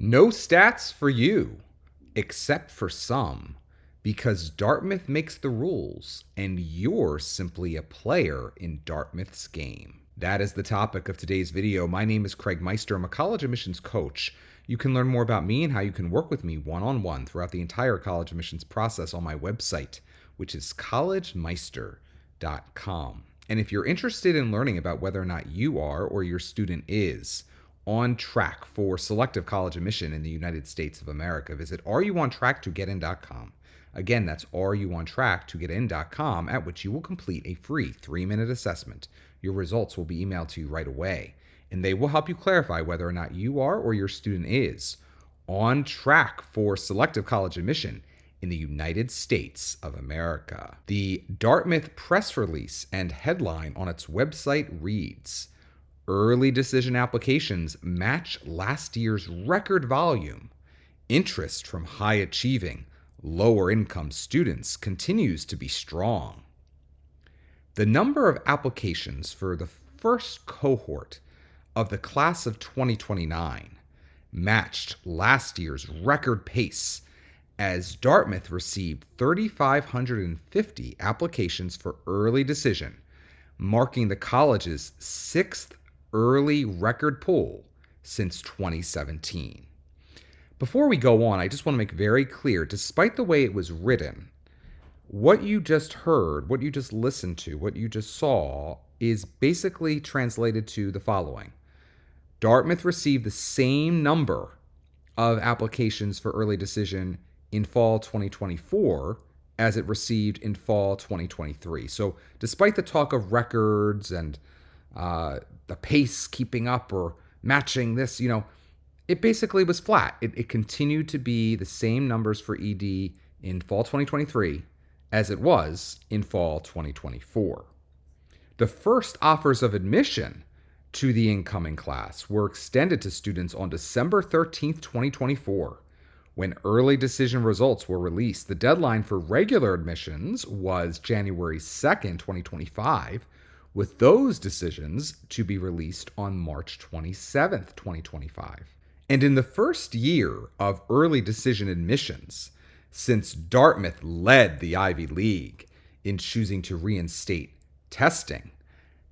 No stats for you, except for some, because Dartmouth makes the rules and you're simply a player in Dartmouth's game. That is the topic of today's video. My name is Craig Meister. I'm a college admissions coach. You can learn more about me and how you can work with me one-on-one throughout the entire college admissions process on my website, which is collegemeister.com. And if you're interested in learning about whether or not you are or your student is on track for selective college admission in the United States of America, visit areyouontracktogetin.com. Again, that's areyouontracktogetin.com, at which you will complete a free 3-minute assessment. Your results will be emailed to you right away, and they will help you clarify whether or not you are or your student is on track for selective college admission in the United States of America. The Dartmouth press release and headline on its website reads, "Early decision applications match last year's record volume. Interest from high-achieving, lower-income students continues to be strong." The number of applications for the first cohort of the class of 2029 matched last year's record pace as Dartmouth received 3,550 applications for early decision, marking the college's sixth early record pool since 2017. Before we go on, I just want to make very clear, despite the way it was written, what you just heard, what you just listened to, what you just saw is basically translated to the following. Dartmouth received the same number of applications for early decision in fall 2024 as it received in fall 2023. So despite the talk of records and the pace keeping up or matching this, it basically was flat. It continued to be the same numbers for ED in fall 2023 as it was in fall 2024. The first offers of admission to the incoming class were extended to students on December 13th, 2024. When early decision results were released, the deadline for regular admissions was January 2nd, 2025, with those decisions to be released on March 27th, 2025. And in the first year of early decision admissions, since Dartmouth led the Ivy League in choosing to reinstate testing,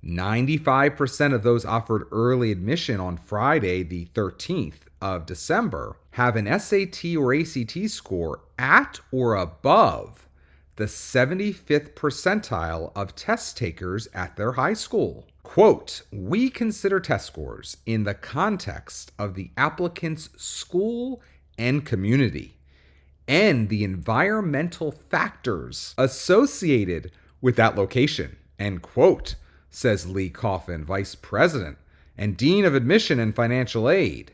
95% of those offered early admission on Friday, the 13th of December, have an SAT or ACT score at or above the 75th percentile of test takers at their high school. Quote, "We consider test scores in the context of the applicant's school and community and the environmental factors associated with that location," end quote, says Lee Coffin, Vice President and Dean of Admission and Financial Aid.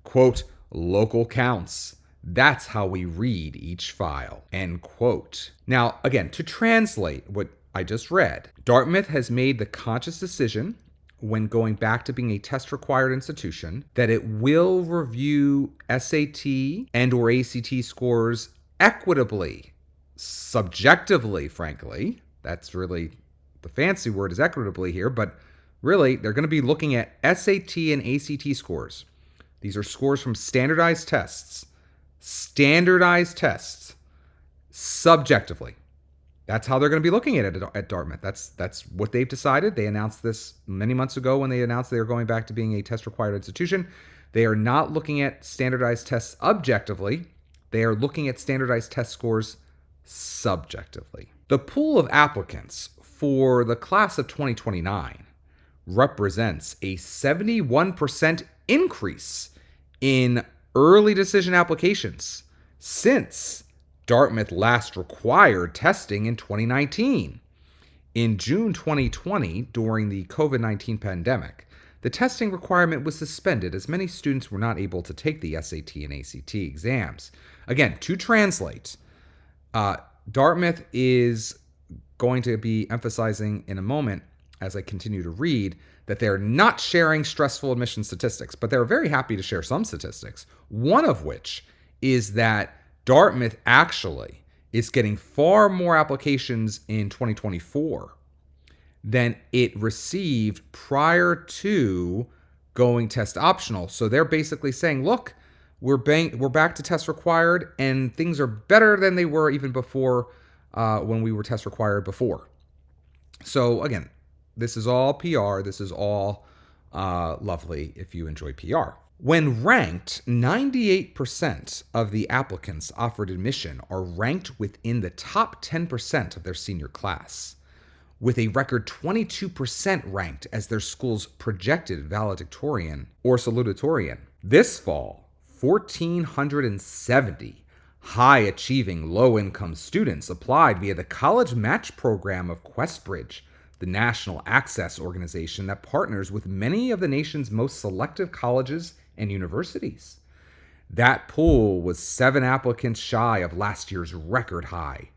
Quote, "Local counts. That's how we read each file," end quote. Now, again, to translate what I just read, Dartmouth has made the conscious decision when going back to being a test-required institution that it will review SAT and or ACT scores equitably, subjectively, frankly. That's really the fancy word is equitably here, but really they're going to be looking at SAT and ACT scores. These are scores from standardized tests subjectively. That's how they're going to be looking at it at Dartmouth. That's what they've decided. They announced this many months ago when they announced they were going back to being a test-required institution. They are not looking at standardized tests objectively. They are looking at standardized test scores subjectively. The pool of applicants for the class of 2029 represents a 71% increase in early decision applications since Dartmouth last required testing in 2019. In June 2020, during the COVID-19 pandemic, the testing requirement was suspended as many students were not able to take the SAT and ACT exams. Again, to translate, Dartmouth is going to be emphasizing in a moment, as I continue to read, that they're not sharing stressful admission statistics, but they're very happy to share some statistics, one of which is that Dartmouth actually is getting far more applications in 2024 than it received prior to going test optional. So they're basically saying, look, we're back to test required, and things are better than they were even before when we were test required before. So again, this is all PR. This is all lovely if you enjoy PR. When ranked, 98% of the applicants offered admission are ranked within the top 10% of their senior class, with a record 22% ranked as their school's projected valedictorian or salutatorian. This fall, 1,470 high-achieving low-income students applied via the College Match Program of Questbridge, the national access organization that partners with many of the nation's most selective colleges and universities. That pool was 7 applicants shy of last year's record high.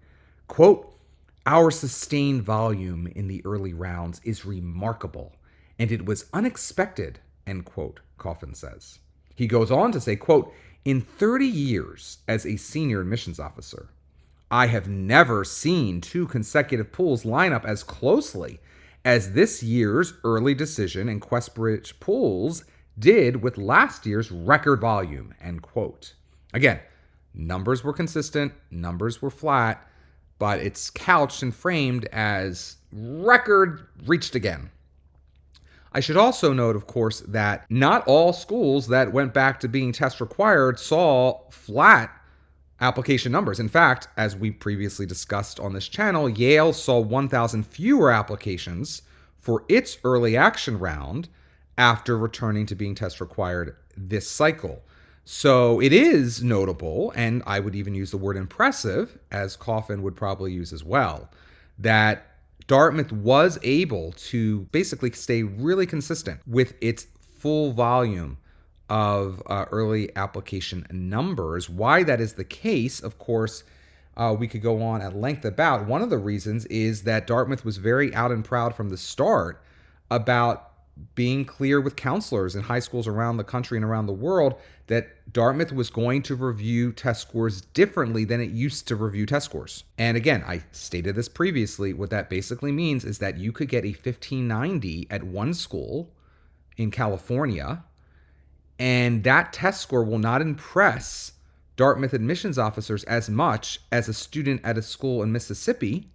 Quote, "Our sustained volume in the early rounds is remarkable, and it was unexpected," end quote, Coffin says. He goes on to say, quote, "In 30 years as a senior admissions officer, I have never seen 2 consecutive pools line up as closely as this year's early decision and Questbridge pools did with last year's record volume," end quote. Again, numbers were consistent, numbers were flat, but it's couched and framed as record reached again. I should also note, of course, that not all schools that went back to being test required saw flat application numbers. In fact, as we previously discussed on this channel, Yale saw 1,000 fewer applications for its early action round after returning to being test required this cycle. So it is notable, and I would even use the word impressive, as Coffin would probably use as well, that Dartmouth was able to basically stay really consistent with its full volume of early application numbers. Why that is the case, of course, we could go on at length about. One of the reasons is that Dartmouth was very out and proud from the start about being clear with counselors in high schools around the country and around the world that Dartmouth was going to review test scores differently than it used to review test scores. And again, I stated this previously. What that basically means is that you could get a 1590 at one school in California, and that test score will not impress Dartmouth admissions officers as much as a student at a school in Mississippi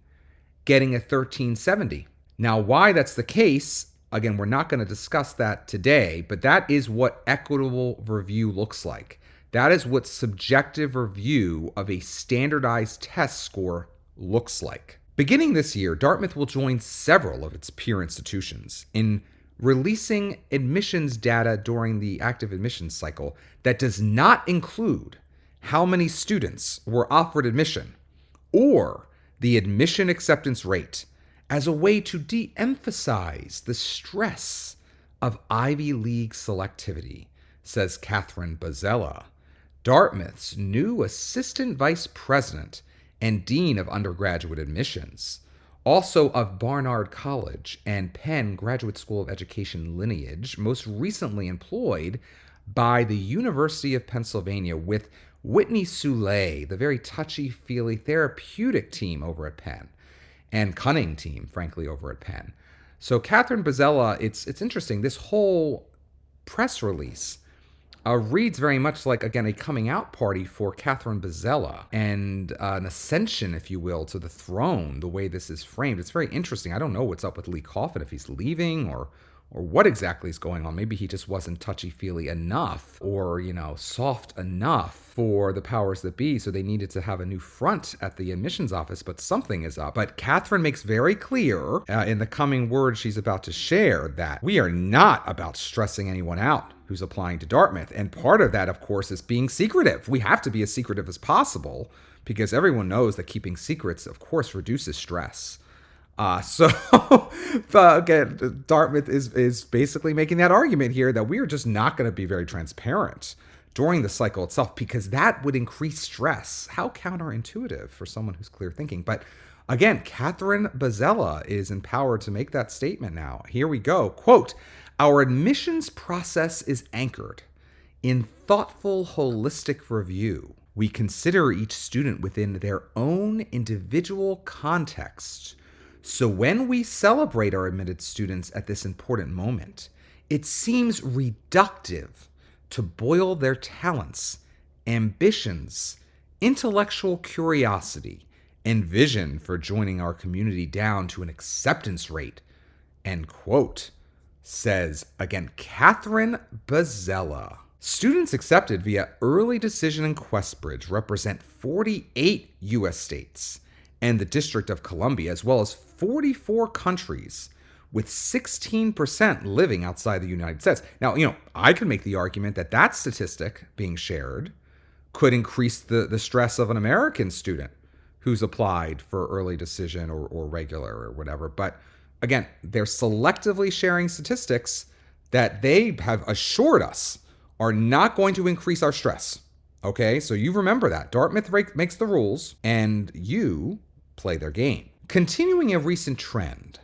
getting a 1370. Now, why that's the case, again, we're not going to discuss that today, but that is what equitable review looks like. That is what subjective review of a standardized test score looks like. Beginning this year, Dartmouth will join several of its peer institutions in releasing admissions data during the active admissions cycle that does not include how many students were offered admission or the admission acceptance rate, as a way to de-emphasize the stress of Ivy League selectivity, says Catherine Bozzella, Dartmouth's new assistant vice president and dean of undergraduate admissions, also of Barnard College and Penn Graduate School of Education lineage, most recently employed by the University of Pennsylvania with Whitney Soulé, the very touchy-feely therapeutic team over at Penn, and cunning team, frankly, over at Penn. So Catherine Bozzella, it's interesting. This whole press release reads very much like, again, a coming out party for Catherine Bozzella and an ascension, if you will, to the throne, the way this is framed. It's very interesting. I don't know what's up with Lee Coffin, if he's leaving or what exactly is going on. Maybe he just wasn't touchy-feely enough or, soft enough for the powers that be, so they needed to have a new front at the admissions office, but something is up. But Catherine makes very clear in the coming words she's about to share that we are not about stressing anyone out who's applying to Dartmouth. And part of that, of course, is being secretive. We have to be as secretive as possible because everyone knows that keeping secrets, of course, reduces stress. So again, Dartmouth is basically making that argument here that we are just not going to be very transparent during the cycle itself because that would increase stress. How counterintuitive for someone who's clear thinking. But again, Catherine Bozzella is empowered to make that statement now. Here we go. Quote, "Our admissions process is anchored in thoughtful, holistic review. We consider each student within their own individual context. So when we celebrate our admitted students at this important moment, it seems reductive to boil their talents, ambitions, intellectual curiosity, and vision for joining our community down to an acceptance rate, end quote, says, again, Catherine Bazzella. Students accepted via early decision in Questbridge represent 48 U.S. states and the District of Columbia, as well as 44 countries, with 16% living outside the United States. Now, I could make the argument that that statistic being shared could increase the stress of an American student who's applied for early decision or regular or whatever. But again, they're selectively sharing statistics that they have assured us are not going to increase our stress. Okay, so you remember that. Dartmouth makes the rules and you play their game. Continuing a recent trend,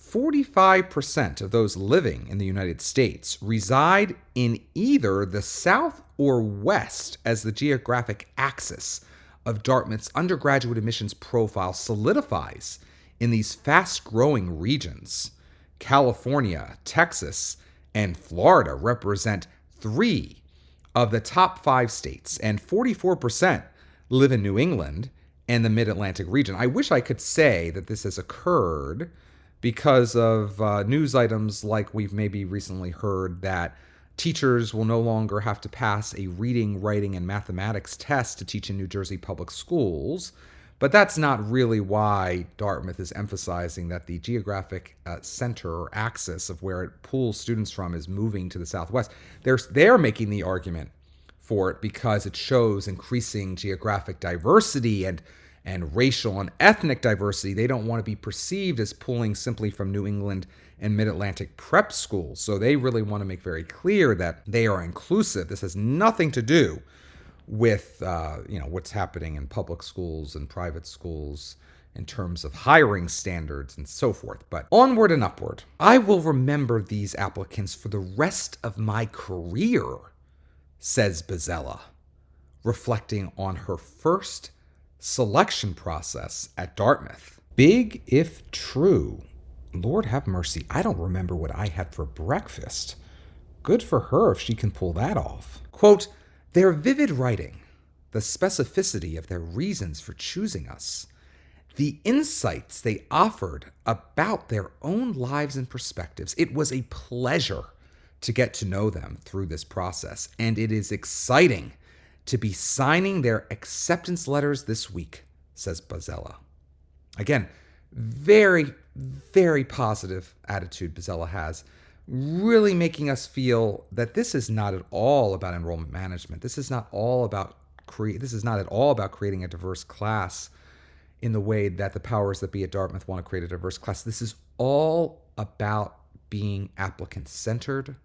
45% of those living in the United States reside in either the South or West, as the geographic axis of Dartmouth's undergraduate admissions profile solidifies in these fast-growing regions. California, Texas, and Florida represent 3 of the top 5 states, and 44% live in New England and the Mid-Atlantic region. I wish I could say that this has occurred because of news items like we've maybe recently heard that teachers will no longer have to pass a reading, writing, and mathematics test to teach in New Jersey public schools. But that's not really why Dartmouth is emphasizing that the geographic center or axis of where it pulls students from is moving to the Southwest. They're making the argument for it because it shows increasing geographic diversity and racial and ethnic diversity. They don't want to be perceived as pulling simply from New England and Mid-Atlantic prep schools. So they really want to make very clear that they are inclusive. This has nothing to do with what's happening in public schools and private schools in terms of hiring standards and so forth. But onward and upward. I will remember these applicants for the rest of my career, says Bazzella, reflecting on her first selection process at Dartmouth. Big if true. Lord have mercy, I don't remember what I had for breakfast. Good for her if she can pull that off. Quote, their vivid writing, the specificity of their reasons for choosing us, the insights they offered about their own lives and perspectives. It was a pleasure to get to know them through this process, and it is exciting to be signing their acceptance letters this week, says Bazzella. Again, very, very positive attitude Bazzella has, really making us feel that this is not at all about enrollment management. This is not all about creating a diverse class in the way that the powers that be at Dartmouth want to create a diverse class. This is all about being applicant-centered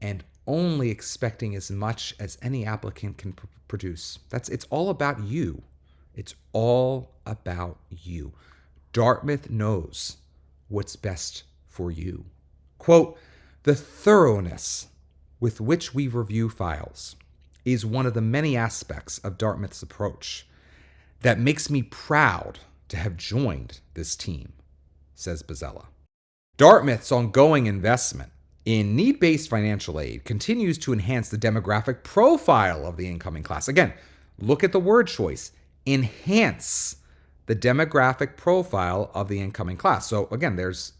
and only expecting as much as any applicant can produce. It's all about you. It's all about you. Dartmouth knows what's best for you. Quote, the thoroughness with which we review files is one of the many aspects of Dartmouth's approach that makes me proud to have joined this team, says Bazzella. Dartmouth's ongoing investment in need-based financial aid continues to enhance the demographic profile of the incoming class. Again, look at the word choice, enhance the demographic profile of the incoming class. So again, there's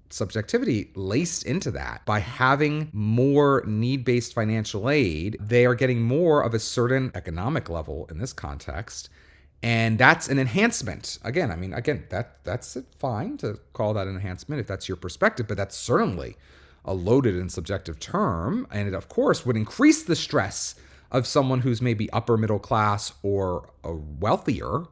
subjectivity laced into that. By having more need-based financial aid, they are getting more of a certain economic level in this context, and that's an enhancement. That's fine to call that an enhancement if that's your perspective, but that's certainly a loaded and subjective term, and it of course would increase the stress of someone who's maybe upper middle class or wealthier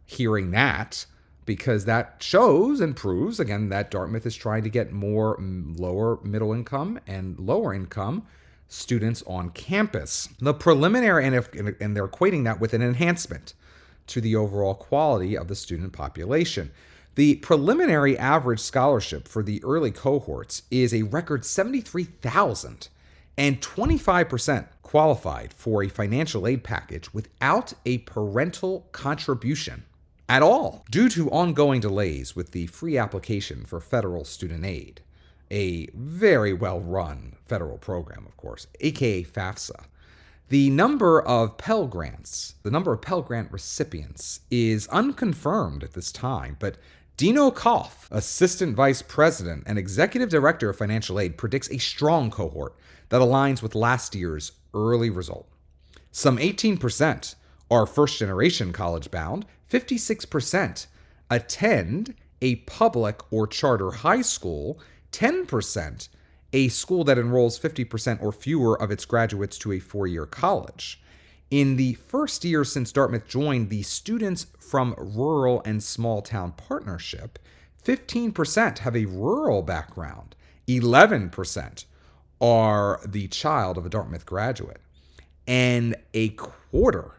hearing that, because that shows and proves, again, that Dartmouth is trying to get more lower middle income and lower income students on campus. The preliminary, and they're equating that with an enhancement to the overall quality of the student population. The preliminary average scholarship for the early cohorts is a record $73,000, and 25% qualified for a financial aid package without a parental contribution at all, due to ongoing delays with the free application for federal student aid. a very well-run federal program, of course, aka FAFSA. The number of Pell Grants, the number of Pell Grant recipients is unconfirmed at this time, but Dino Koff, Assistant Vice President and Executive Director of Financial Aid, predicts a strong cohort that aligns with last year's early result. Some 18% are first-generation college-bound, 56% attend a public or charter high school, 10% a school that enrolls 50% or fewer of its graduates to a four-year college. In the first year since Dartmouth joined the Students from Rural and Small Town Partnership, 15% have a rural background, 11% are the child of a Dartmouth graduate, and a quarter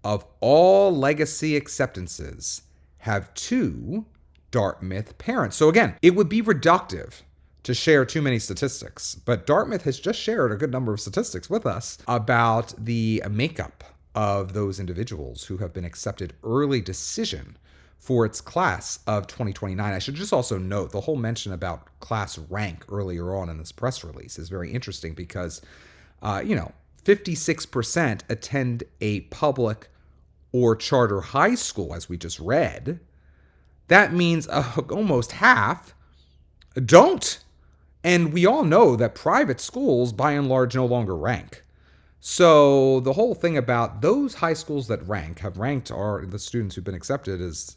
of all legacy acceptances have two Dartmouth parents. So again, it would be reductive to share too many statistics, but Dartmouth has just shared a good number of statistics with us about the makeup of those individuals who have been accepted early decision for its class of 2029. I should just also note the whole mention about class rank earlier on in this press release is very interesting because, 56% attend a public or charter high school, as we just read. That means almost half don't. And we all know that private schools, by and large, no longer rank. So the whole thing about those high schools that have ranked are the students who've been accepted as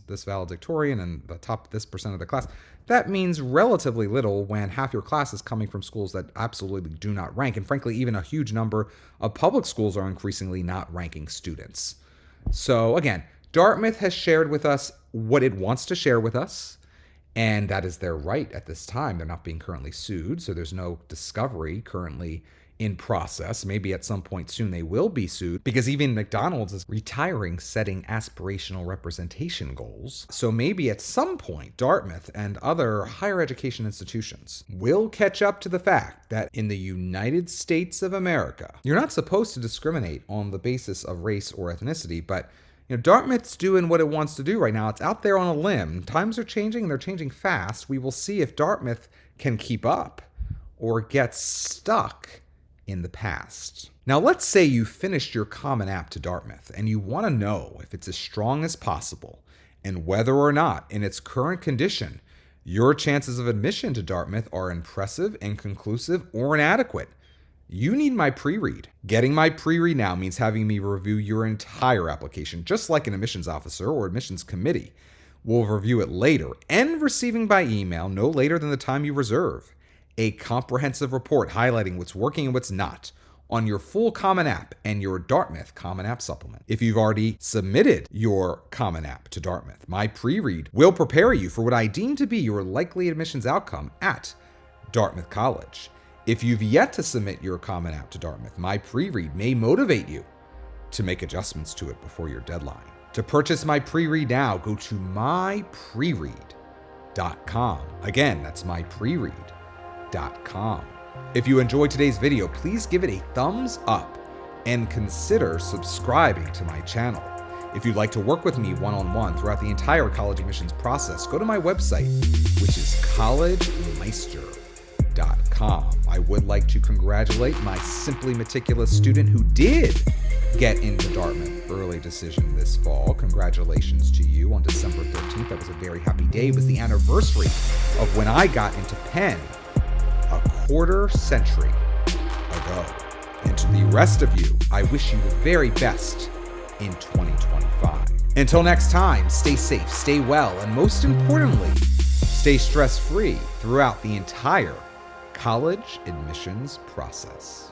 this valedictorian and the top this percent of the class. That means relatively little when half your class is coming from schools that absolutely do not rank. And frankly, even a huge number of public schools are increasingly not ranking students. So again, Dartmouth has shared with us what it wants to share with us, and that is their right at this time. They're not being currently sued, so there's no discovery currently in process. Maybe at some point soon they will be sued, because even McDonald's is retiring setting aspirational representation goals. So maybe at some point Dartmouth and other higher education institutions will catch up to the fact that in the United States of America, you're not supposed to discriminate on the basis of race or ethnicity, but Dartmouth's doing what it wants to do right now. It's out there on a limb. Times are changing, and they're changing fast. We will see if Dartmouth can keep up or get stuck in the past. Now, let's say you finished your Common App to Dartmouth, and you want to know if it's as strong as possible, and whether or not, in its current condition, your chances of admission to Dartmouth are impressive, inconclusive, or inadequate. You need my pre-read. Getting my pre-read now means having me review your entire application, just like an admissions officer or admissions committee. We'll review it later and receiving by email no later than the time you reserve a comprehensive report highlighting what's working and what's not on your full Common App and your Dartmouth Common App supplement. If you've already submitted your Common App to Dartmouth, my pre-read will prepare you for what I deem to be your likely admissions outcome at Dartmouth College. If you've yet to submit your Common App to Dartmouth, my pre-read may motivate you to make adjustments to it before your deadline. To purchase my pre-read now, go to mypreread.com. Again, that's mypreread.com. If you enjoyed today's video, please give it a thumbs up and consider subscribing to my channel. If you'd like to work with me one-on-one throughout the entire college admissions process, go to my website, which is collegemeister.com. I would like to congratulate my Simply Meticulous student who did get into Dartmouth early decision this fall. Congratulations to you on December 13th. That was a very happy day. It was the anniversary of when I got into Penn a quarter century ago. And to the rest of you, I wish you the very best in 2025. Until next time, stay safe, stay well, and most importantly, stay stress-free throughout the entire college admissions process.